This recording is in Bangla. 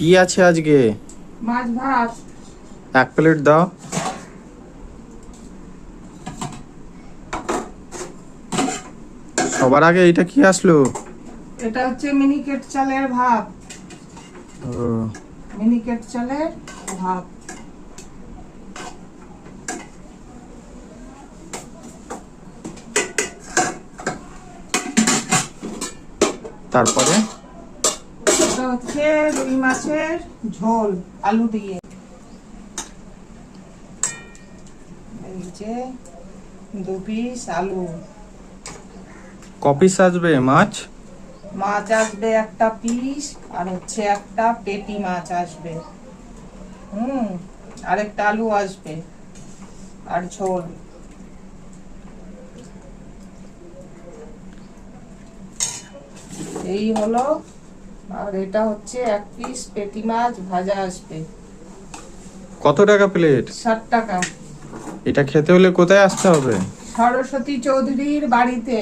কি আছে আজকে? মাছ ভাত। এক প্লেট দাও। সবার আগে এটা কি আসলো? এটা হচ্ছে মিনিকেট চালের ভাত। ও, মিনিকেট চালের ভাত। তারপরে এটা হচ্ছে রুই মাছের ঝোল আলু দিয়ে। এই যে 2 পিস আলু। কপিস আসবে মাছ? মাছ আসবে একটা পিস, আর হচ্ছে একটা পেটি মাছ আসবে। আরেকটা আলু আসবে, আর ঝোল। এই হলো। আর এটা হচ্ছে 1 পিস পেটি মাছ ভাজা আসবে। কত টাকা প্লেট? 60 টাকা। এটা খেতে হলে কোথায় আসতে হবে? সরস্বতী চৌধুরীর বাড়িতে।